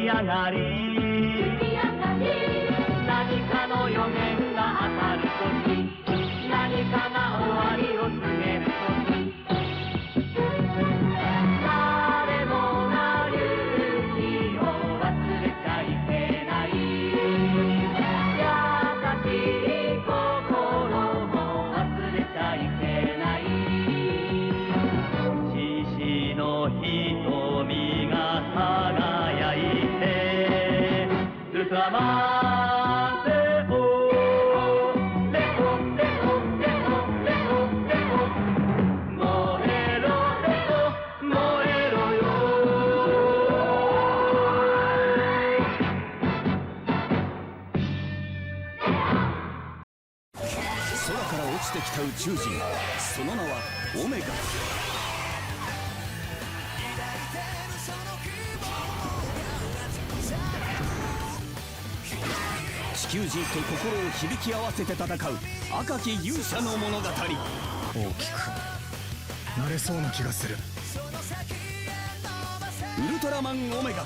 き上がり何かの予言が当たるとき何かが終わりを告げるとき誰もが勇気を忘れちゃいけない優しい心も忘れちゃいけない獅子の瞳が輝いてウルトラマンレオレオレオレオレオレオ燃えろレオ燃えろよ空から落ちてきた宇宙人、その名はオメガ。地球人と心を響き合わせて戦う赤き勇者の物語。大きくなれそうな気がする。ウルトラマンオメガ。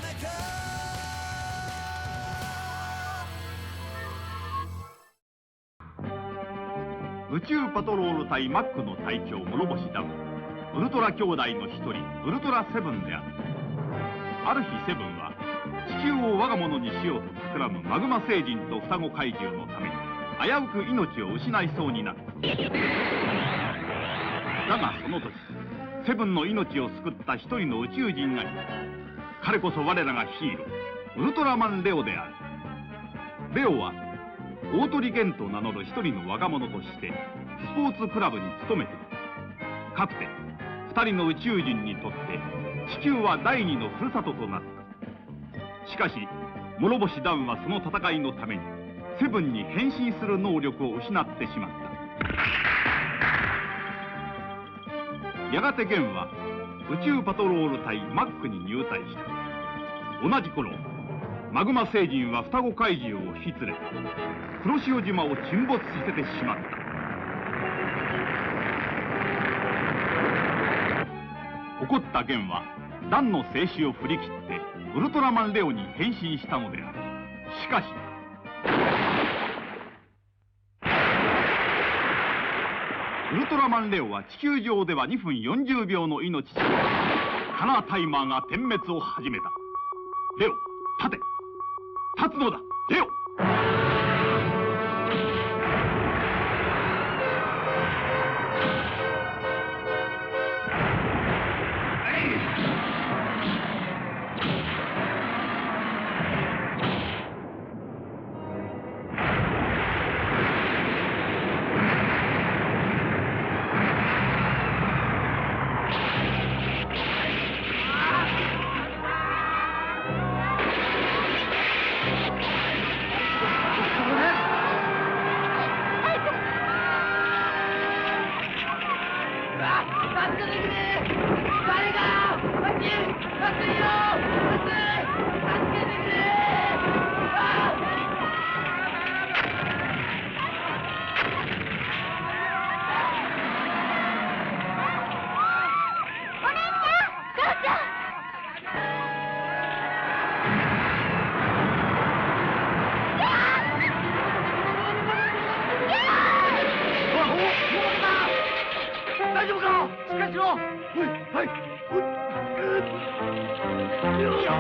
宇宙パトロール隊マックの隊長諸星ダウン、ウルトラ兄弟の一人ウルトラセブンである。ある日セブンは地球を我が物にしようと企むマグマ星人と双子怪獣のために危うく命を失いそうになった。だがその時セブンの命を救った一人の宇宙人がいた。彼こそ我らがヒーローウルトラマンレオである。レオは大鳥源と名乗る一人の若者としてスポーツクラブに勤めていた。かつて二人の宇宙人にとって地球は第二のふるさととなった。しかし諸星ダウンはその戦いのためにセブンに変身する能力を失ってしまった。やがてゲンは宇宙パトロール隊マックに入隊した。同じ頃マグマ星人は双子怪獣を引き連れ黒潮島を沈没させてしまった。怒ったゲンはダンの静止を振り切ってウルトラマンレオに変身したのである。しかしウルトラマンレオは地球上では2分40秒の命しかカラータイマーが点滅を始めた。レオ立て、立つのだレオ。大丈夫か？しっかりしろ。はいはい。よいしょ。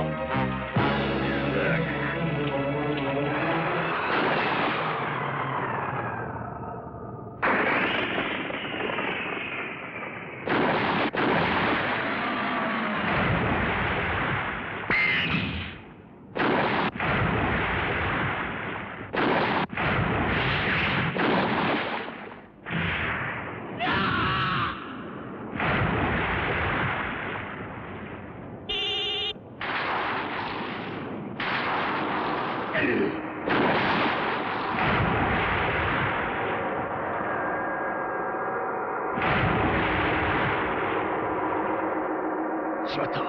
しまった。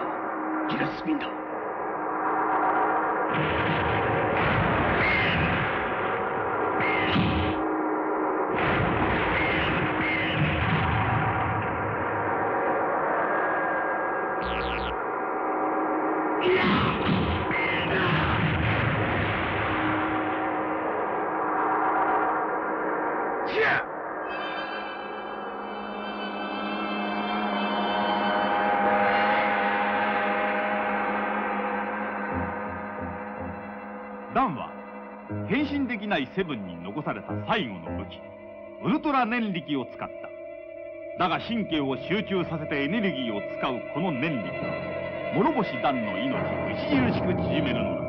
ギラススピンだ。ダンは変身できないセブンに残された最後の武器ウルトラ念力を使った。だが神経を集中させてエネルギーを使うこの念力は諸星ダンの命を著しく縮めるのだ。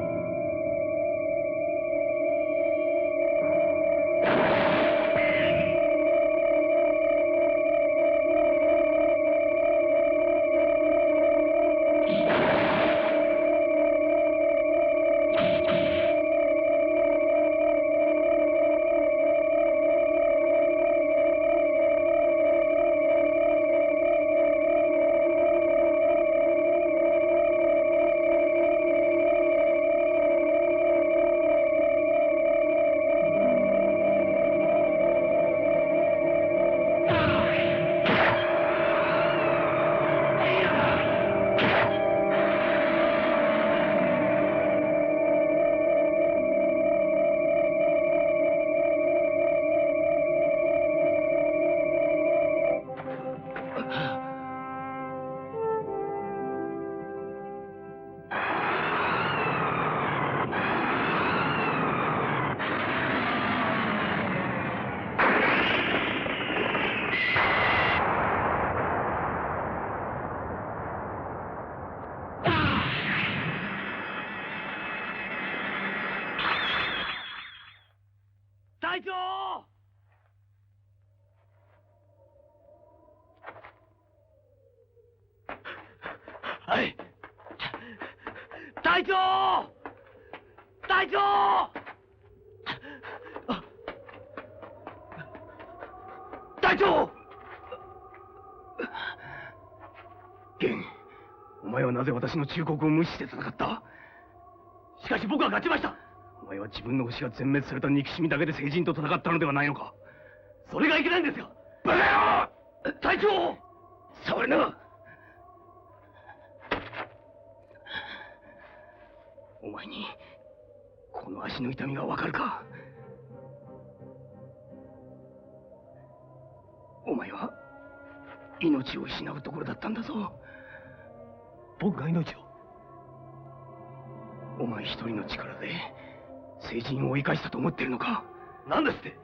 隊長！はい。隊長！隊長！隊長！ゲン、お前はなぜ私の忠告を無視して戦った？しかし僕は勝ちました。お前は自分の星が全滅された憎しみだけで聖人と戦ったのではないのか？それがいけないんですよ。バカ野郎！隊長！触るな！お前にこの足の痛みがわかるか？お前は命を失うところだったんだぞ。僕が命を？お前一人の力で聖人を生かしたと思ってるのか？何ですって？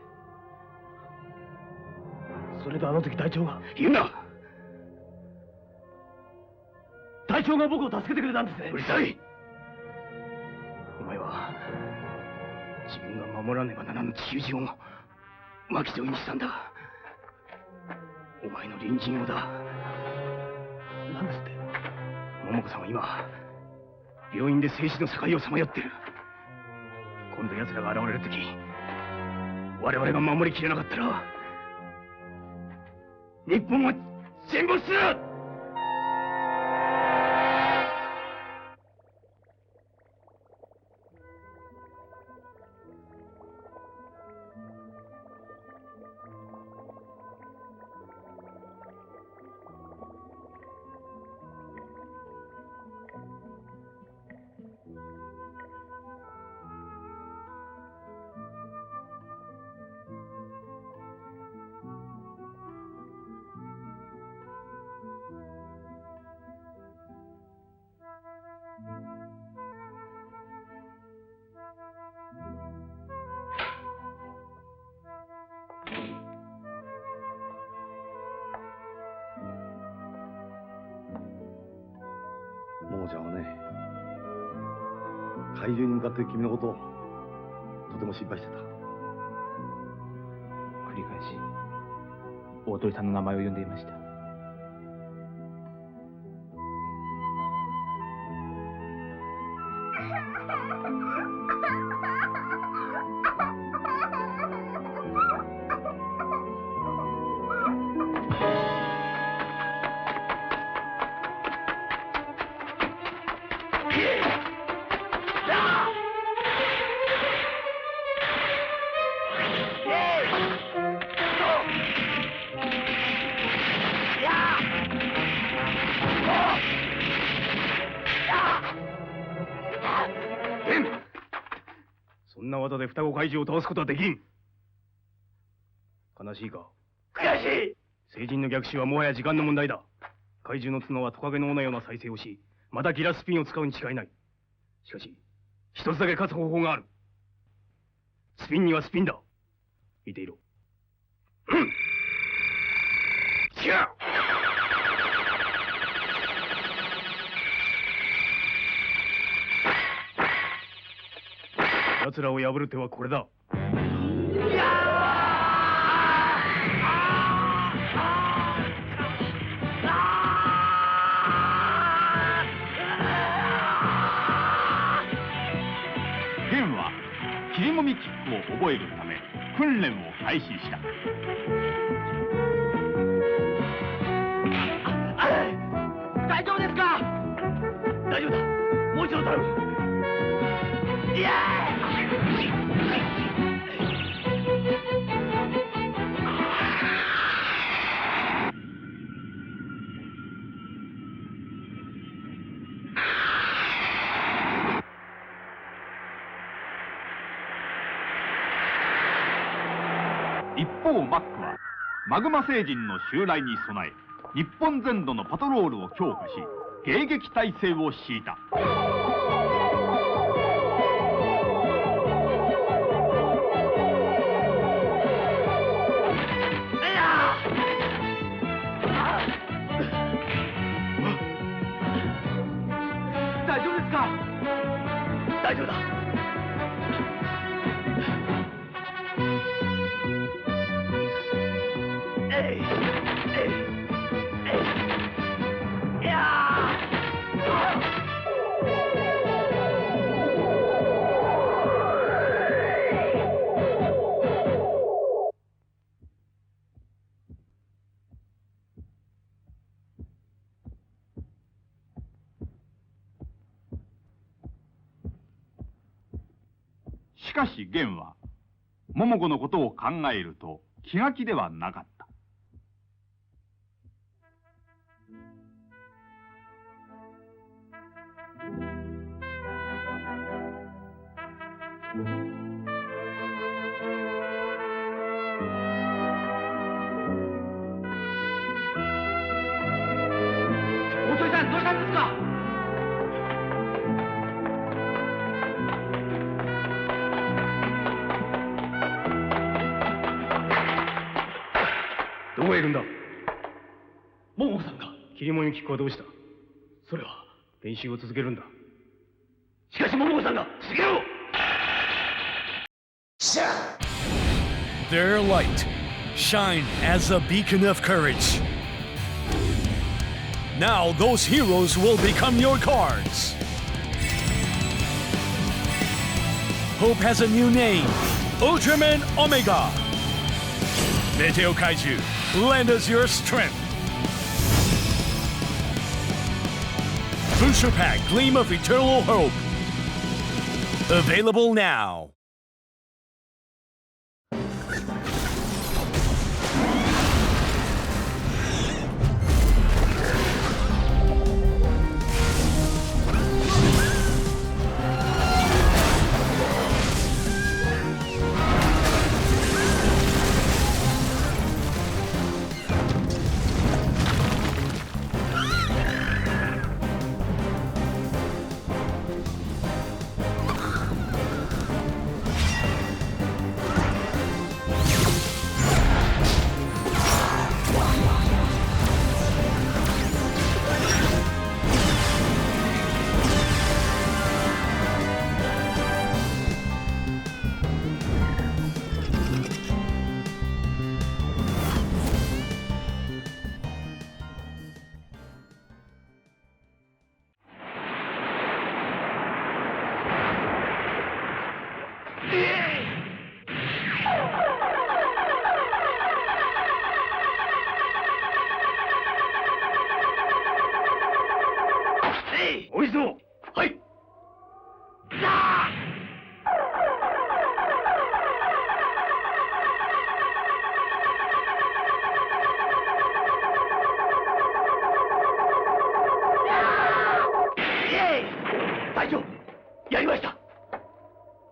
それとあの時隊長が。言うな！隊長が僕を助けてくれたんですね。うるさい！お前は自分が守らねばならぬ地球人を巻き添えにしたんだ。お前の隣人をだ。何ですって？桃子さんは今病院で生死の境をさまよってる。今度奴らが現れる時我々が守りきれなかったら日本は戦没する！桃ちゃんはね、怪獣に向かって君のことをとても心配してた。繰り返し大鳥さんの名前を呼んでいました。そんな技で双子怪獣を倒すことはできん。悲しいか？悔しい！聖人の逆襲はもはや時間の問題だ。怪獣の角はトカゲの尾のような再生をし、またギラスピンを使うに違いない。しかし一つだけ勝つ方法がある。スピンにはスピンだ。見ていろ。うん。違う。奴らを破る手はこれだ。元は切りもみキックを覚えるため訓練を開始した。大丈夫ですか？大丈夫だ。もう一度頼む。いや一方マックはマグマ星人の襲来に備え日本全土のパトロールを強化し迎撃態勢を敷いた。大丈夫ですか？大丈夫だ。しかし元は桃子のことを考えると気が気ではなかった。大鳥さん、どうしたんですか？どこへいるんだ？桃子さんが。切りもみキックはどうした？それは練習を続けるんだ。しかし桃子さんが続けろ。Their light shine as a beacon of courage. Now those heroes will become your cards. Hope has a new name, Ultraman Omega. Meteo Kaiju, lend us your strength. Booster Pack Gleam of Eternal Hope. Available now.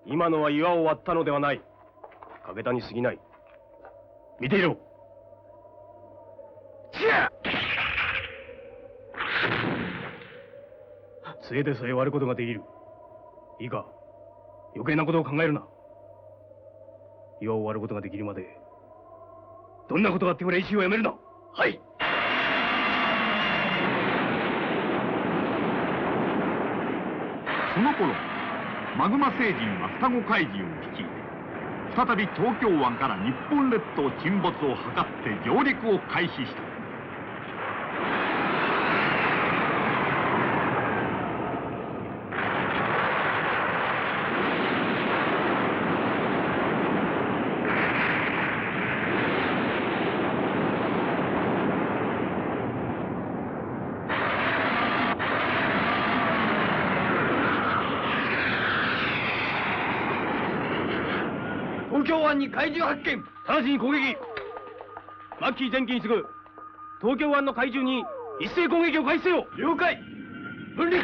今のは岩を割ったのではない。欠田に過ぎない。見ていろ。杖でさえ割ることができる。いいか、余計なことを考えるな。岩を割ることができるまでどんなことがあっても練習をやめるな。はい。その頃マグマ星人は双子怪獣を率いて再び東京湾から日本列島沈没を図って上陸を開始した。東京湾に怪獣発見。直ちに攻撃。マッキー前期に次ぐ東京湾の怪獣に一斉攻撃を開始せよ。了解。分離。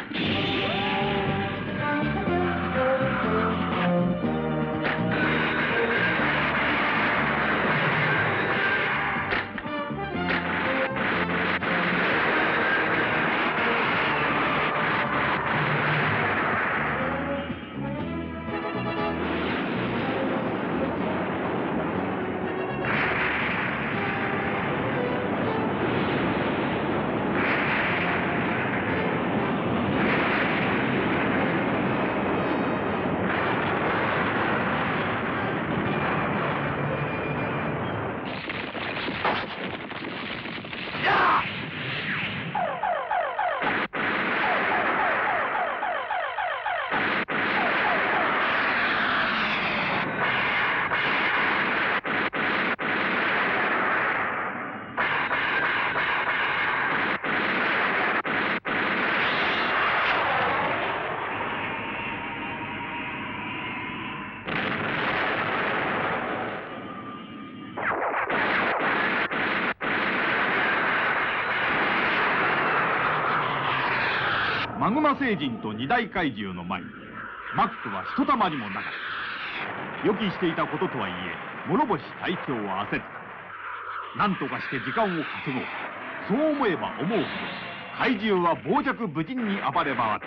マグマ星人と二大怪獣の前にマックはひとたまりもなかった。予期していたこととはいえ諸星隊長は焦った。何とかして時間を稼ごう。そう思えば思うほど怪獣は傍若無人に暴れ回った。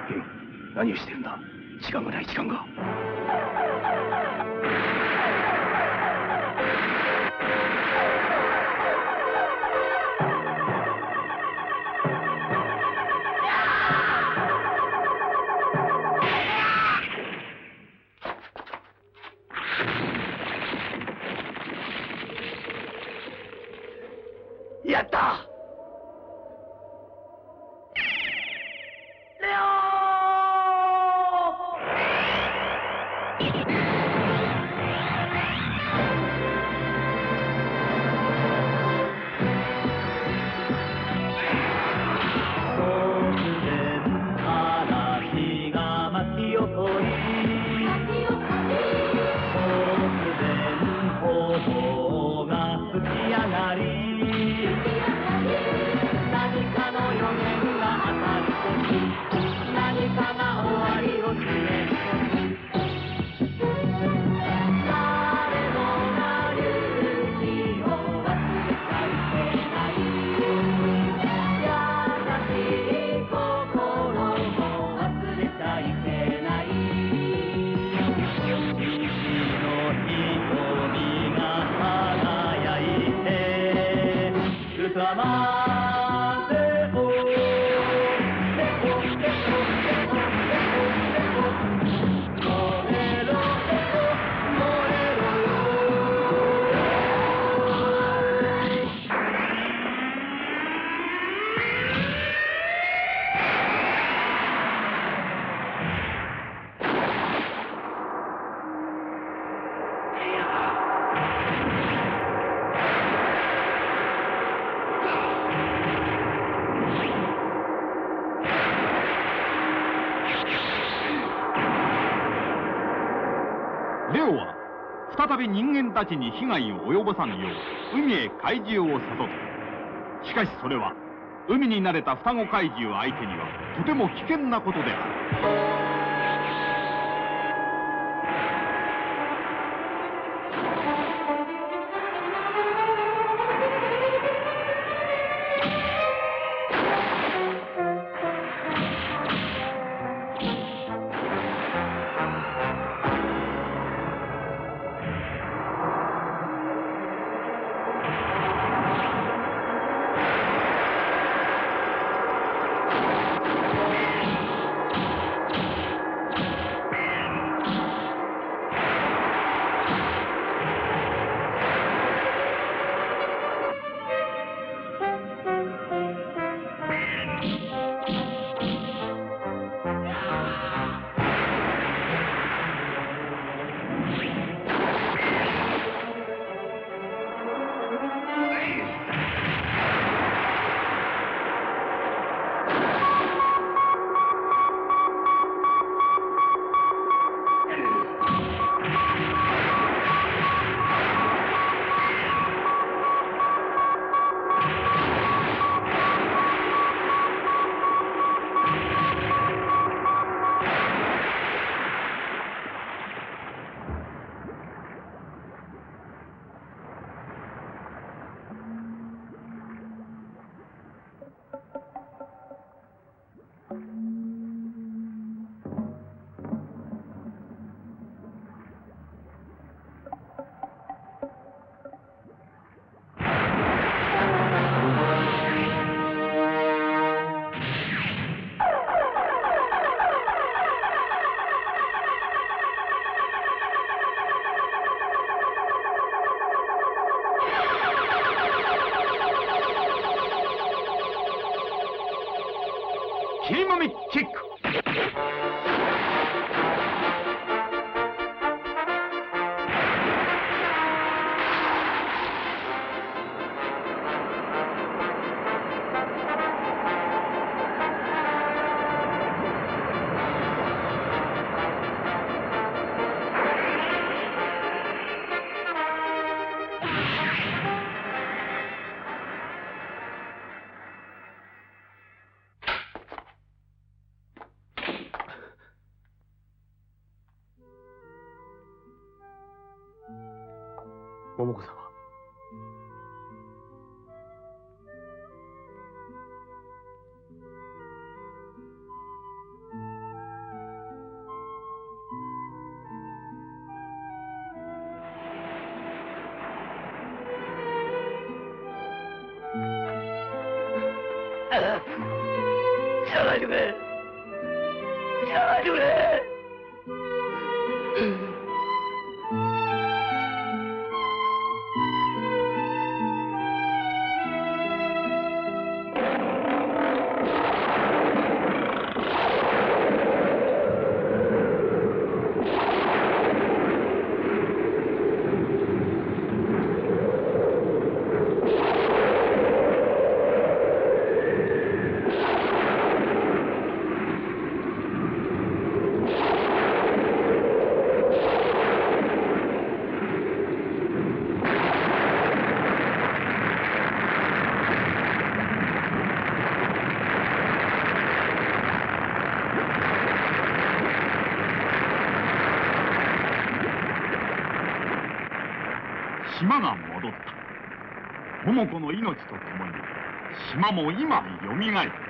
ゲン、何をしてるんだ。時間がない、時間が。やった。レオレオは再び人間たちに被害を及ぼさぬよう海へ怪獣を誘った。しかしそれは海に慣れた双子怪獣相手にはとても危険なことである。切りもみチェック。桃子さんは下がってくれ。下がってくれ。島が戻った。桃子の命とともに島も今よみがえった。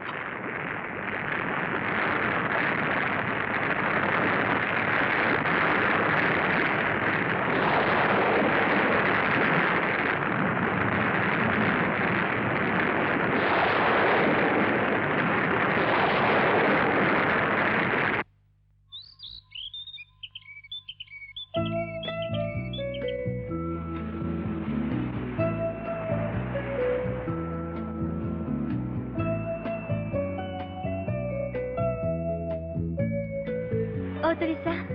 大鳥さん、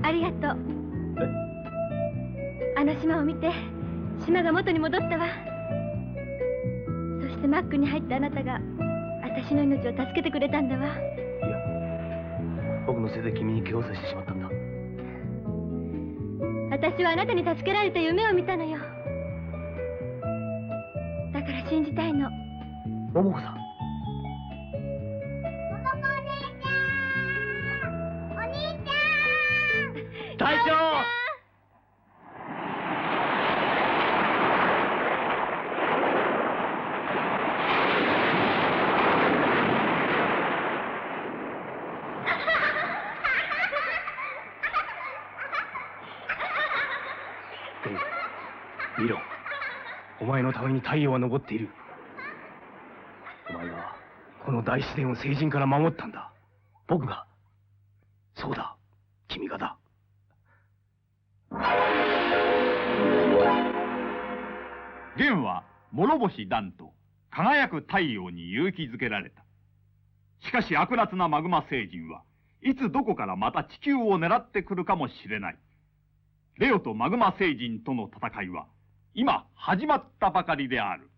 ありがとう。あの島を見て島が元に戻ったわ。そしてマックに入ったあなたが私の命を助けてくれたんだわ。いや、僕のせいで君に怪我をさせてしまったんだ。私はあなたに助けられた夢を見たのよ。だから信じたいの。桃子さん。隊長。見ろ、お前のために太陽は昇っている。お前はこの大自然を聖人から守ったんだ。僕が。そうだ、君がだ。元は諸星団と輝く太陽に勇気づけられた。しかし悪辣なマグマ星人はいつどこからまた地球を狙ってくるかもしれない。レオとマグマ星人との戦いは今始まったばかりである。